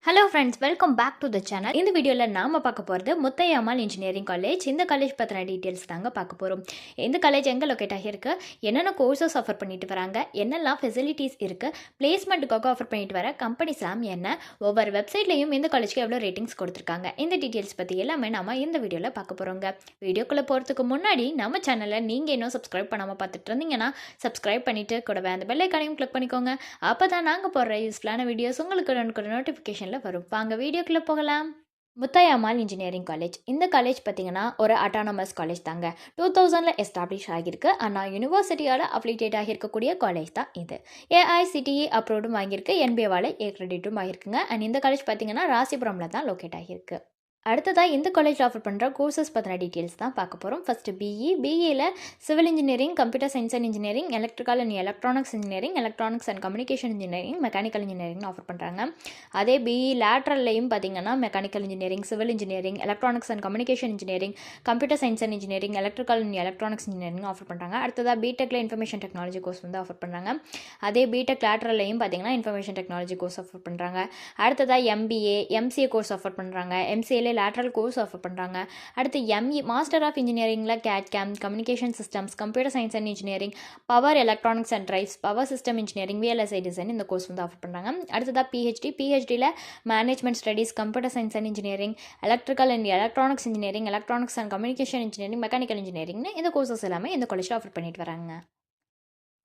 Hello friends, welcome back to the channel. இந்த வீடியோவில் நாம் பார்க்க போகிறது முத்தையம்மாள் இன்ஜினியரிங் காலேஜ். இந்த காலேஜ் பற்றின டீட்டெயில்ஸ் தாங்க பார்க்க போகிறோம். இந்த காலேஜ் எங்கே லொக்கேட் ஆகியிருக்கு, என்னென்ன கோர்சஸ் ஆஃபர் பண்ணிட்டு வராங்க, என்னெல்லாம் ஃபெசிலிட்டிஸ் இருக்குது, பிளேஸ்மெண்ட்டுக்காக ஆஃபர் பண்ணிட்டு வர கம்பெனிஸ்லாம் என்ன, ஒவ்வொரு வெப்சைட்லையும் இந்த காலேஜ்க்கு எவ்வளோ ரேட்டிங்ஸ் கொடுத்துருக்காங்க, இந்த டீட்டெயில்ஸ் பற்றி எல்லாமே நம்ம இந்த வீடியோவில் பார்க்க போகிறோங்க. வீடியோக்குள்ளே போகிறதுக்கு முன்னாடி நம்ம சேனலில் நீங்கள் இன்னும் சப்ஸ்கிரைப் பண்ணாமல் பார்த்துட்டு இருந்தீங்கன்னா சப்ஸ்கிரைப் பண்ணிவிட்டு கூடவே அந்த பெல் ஐக்கானையும் கிளிக் பண்ணிக்கோங்க. அப்போ தான் நாங்கள் போடுற யூஸ்ஃபுல்லான வீடியோஸ் உங்களுக்கு நோட்டிஃபிகேஷனில் வரும். வாங்க வீடியோக்குள்ளே போகலாம். Muthayammal engineering college. இந்த காலேஜ் பார்த்தீங்கன்னா ஒரு அட்டானமஸ் காலேஜ் தாங்க. 2000 எஸ்டாப்ளிஷ் ஆகியிருக்கு. ஆனால் யூனிவர்சிட்டியால் அஃபிலியேட் ஆகியிருக்கக்கூடிய காலேஜ் தான் இது. ஏஐசிடிஇ அப்ரூவ்டும் வாங்கியிருக்கு, என்பிஏவால் ஏ கிரெடிட்டும் ஆகியிருக்குங்க. அண்ட் இந்த காலேஜ் பார்த்தீங்கன்னா ராசிபுரமில் தான் லொக்கேட் ஆகியிருக்கு. அடுத்ததாக இந்த காலேஜில் ஆஃபர் பண்ணுற கோர்சஸ் பற்றின டீட்டெயில்ஸ் தான் பார்க்க போகிறோம். ஃபஸ்ட்டு பிஇயில் civil engineering, computer science and engineering, electrical and electronics engineering, electronics and communication engineering, mechanical engineering offer பண்ணுறாங்க. அதே பிஇ லேட்ரல்லையும் பார்த்தீங்கன்னா mechanical engineering, civil engineering, electronics and communication engineering, computer science and engineering, electrical and electronics engineering offer பண்ணுறாங்க. அடுத்ததாக பிடெக்கில் information technology course வந்து offer பண்ணுறாங்க. அதே பிடெக் லேட்ரல்லையும் பார்த்தீங்கன்னா இன்ஃபர்மேஷன் டெக்னாலஜி கோர்ஸ் ஆஃபர் பண்ணுறாங்க. அடுத்ததாக எம்பிஏ, எம்சிஏ கோர்ஸ் ஆஃபர் பண்ணுறாங்க. எம்சிஏல லேட்ரல் கோர்ஸ் ஆஃபர் பண்ணுறாங்க. அடுத்து எம்இ மாஸ்டர் ஆஃப் இன்ஜினியரிங்கில் கேட் communication systems, computer science and engineering, power electronics and drives, power system engineering, VLSI design இந்த கோர்ஸ் வந்து ஆஃபர் பண்ணுறாங்க. அடுத்ததாக பிஹெச்டியில் management studies, computer science and engineering, electrical and electronics engineering, electronics and communication engineering, mechanical இன்ஜினியரிங்னு இந்த courses எல்லாமே இந்த காலேஜில் ஆஃபர் பண்ணிட்டு வராங்க.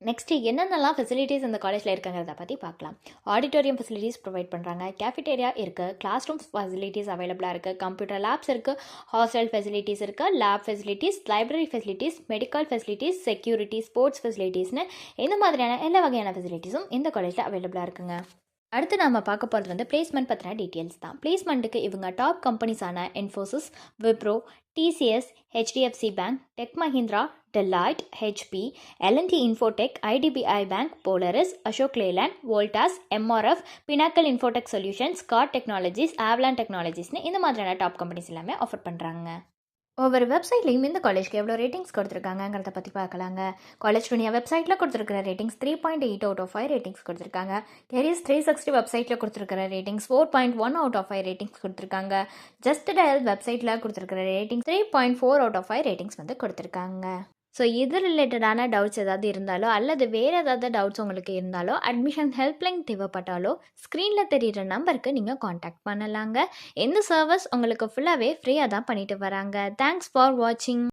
நெக்ஸ்ட்டு என்னென்னலாம் ஃபெசிலிட்டிஸ் இந்த காலேஜில் இருக்குங்கிறத பற்றி பார்க்கலாம். ஆடிட்டோரியம் ஃபெசிலிட்டிஸ் ப்ரொவைட் பண்ணுறாங்க, கேஃபிடேரியா இருக்குது, கிளாஸ் ரூம்ஸ் ஃபெசிலிட்டிஸ் அவைலபிளாக இருக்குது, கம்ப்யூட்டர் லேப்ஸ் இருக்குது, ஹாஸ்டல் ஃபெசிலிட்டிஸ் இருக்குது, lab facilities, library facilities, medical facilities, security, sports ஃபெசிலிட்டிஸ்னு இந்த மாதிரியான எல்லா வகையான ஃபெசிலிட்டிஸும் இந்த காலேஜில் அவைலபிளாக இருக்குங்க. அடுத்து நம்ம பார்க்க போகிறது வந்து பிளேஸ்மெண்ட் பற்றின டீட்டெயில்ஸ் தான். பிளேஸ்மெண்ட்டுக்கு இவங்க டாப் கம்பெனிஸான Infosys, Wipro, TCS, HDFC bank, Tech Mahindra, Deloitte, HP, LNT Infotech, IDBI bank, Polaris, Ashok Leyland, Voltas, MRF, Pinnacle Infotech Solutions, Scott technologies, Avalon டெக்னாலஜிஸ்னு இந்த மாதிரியான டாப் கம்பெனிஸ் எல்லாமே ஆஃபர் பண்ணுறாங்க. ஒவ்வொரு வெப்சைட்லையும் இந்த காலேஜ்க்கு எவ்வளோ ரேட்டிங்ஸ் கொடுத்துருக்காங்கிறத பற்றி பார்க்கலாங்க. காலேஜ் டுனியா வெப்சைட்டில் கொடுத்துருக்கிற ரேட்டிங்ஸ் 3.8 அவுட் ஆஃப் 5 ரேட்டிங்ஸ் கொடுத்துருக்காங்க. கேரியர்ஸ் 360 வெப்சைட்டில் கொடுத்துருக்கிற ரேட்டிங்ஸ் 4.1 அவுட் ஆஃப் 5 ரேட்டிங்ஸ் கொடுத்துருக்காங்க. ஜஸ்ட் டயல் வெப்சைட்டில் கொடுத்துருக்கிற ரேட்டிங்ஸ் 3.4 அவுட் ஆஃப் 5 ரேட்டிங்ஸ் வந்து கொடுத்துருக்காங்க. ஸோ இது ரிலேட்டடான டவுட்ஸ் ஏதாவது இருந்தாலோ அல்லது வேறு ஏதாவது டவுட்ஸ் உங்களுக்கு இருந்தாலோ, அட்மிஷன் ஹெல்ப்லைன் தேவைப்பட்டாலோ ஸ்க்ரீனில் தெரிகிற நம்பருக்கு நீங்கள் காண்டாக்ட் பண்ணலாங்க. இந்த சர்வீஸ் உங்களுக்கு ஃபுல்லாகவே ஃப்ரீயாக தான் பண்ணிட்டு வராங்க. தேங்க்ஸ் ஃபார் வாட்சிங்.